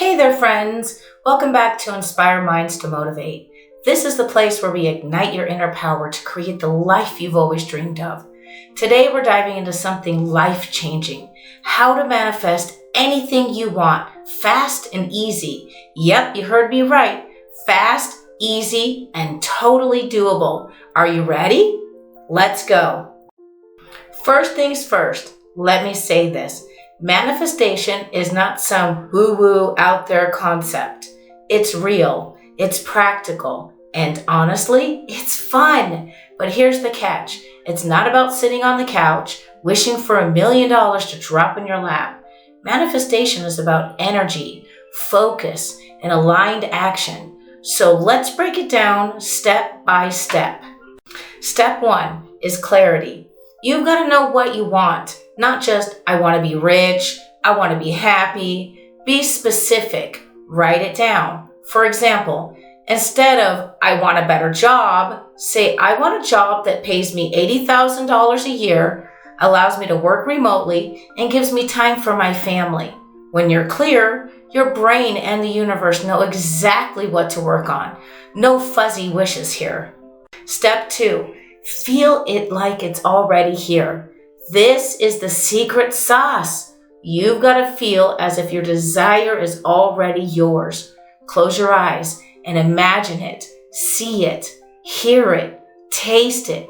Hey there, friends. Welcome back to Inspire Minds to Motivate. This is the place where we ignite your inner power to create the life you've always dreamed of. Today, we're diving into something life-changing: how to manifest anything you want, fast and easy. Yep, you heard me right. Fast, easy, and totally doable. Are you ready? Let's go. First things first, let me say this. Manifestation is not some woo-woo out there concept. It's real, it's practical, and honestly, it's fun. But here's the catch. It's not about sitting on the couch, wishing for $1 million to drop in your lap. Manifestation is about energy, focus, and aligned action. So let's break it down step by step. Step 1 is clarity. You've got to know what you want. Not just, I want to be rich, I want to be happy. Be specific. Write it down. For example, instead of, I want a better job, say, I want a job that pays me $80,000 a year, allows me to work remotely, and gives me time for my family. When you're clear, your brain and the universe know exactly what to work on. No fuzzy wishes here. Step 2, feel it like it's already here. This is the secret sauce. You've got to feel as if your desire is already yours. Close your eyes and imagine it, see it, hear it, taste it,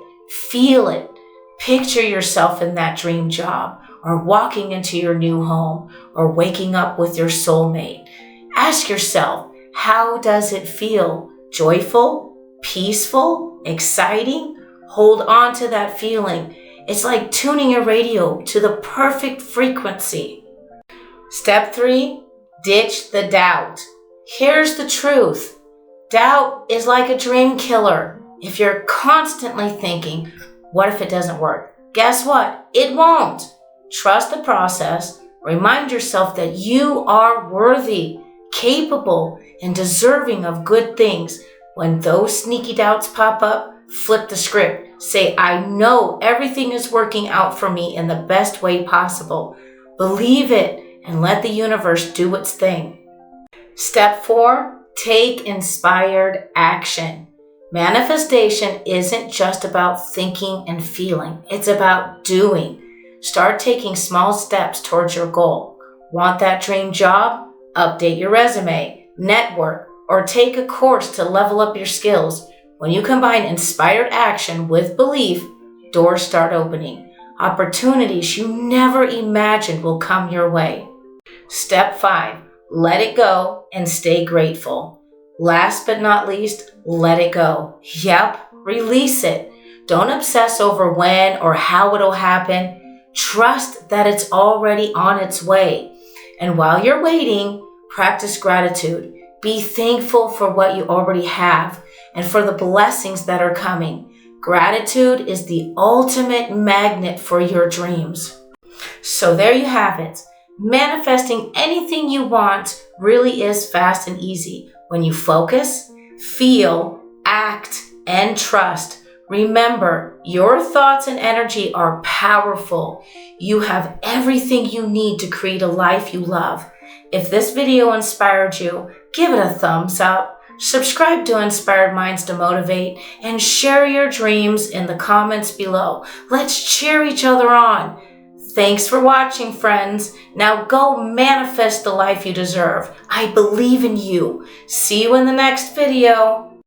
feel it. Picture yourself in that dream job, or walking into your new home, or waking up with your soulmate. Ask yourself, how does it feel? Joyful? Peaceful? Exciting? Hold on to that feeling. It's like tuning your radio to the perfect frequency. Step 3, ditch the doubt. Here's the truth. Doubt is like a dream killer. If you're constantly thinking, what if it doesn't work? Guess what? It won't. Trust the process. Remind yourself that you are worthy, capable, and deserving of good things. When those sneaky doubts pop up, flip the script. Say, I know everything is working out for me in the best way possible. Believe it and let the universe do its thing. Step 4, take inspired action. Manifestation isn't just about thinking and feeling. It's about doing. Start taking small steps towards your goal. Want that dream job? Update your resume, network, or take a course to level up your skills. When you combine inspired action with belief, doors start opening. Opportunities you never imagined will come your way. Step 5, let it go and stay grateful. Last but not least, let it go. Yep, release it. Don't obsess over when or how it'll happen. Trust that it's already on its way. And while you're waiting, practice gratitude. Be thankful for what you already have and for the blessings that are coming. Gratitude is the ultimate magnet for your dreams. So there you have it. Manifesting anything you want really is fast and easy when you focus, feel, act, and trust. Remember, your thoughts and energy are powerful. You have everything you need to create a life you love. If this video inspired you, give it a thumbs up, subscribe to Inspired Minds to Motivate, and share your dreams in the comments below. Let's cheer each other on. Thanks for watching, friends. Now go manifest the life you deserve. I believe in you. See you in the next video.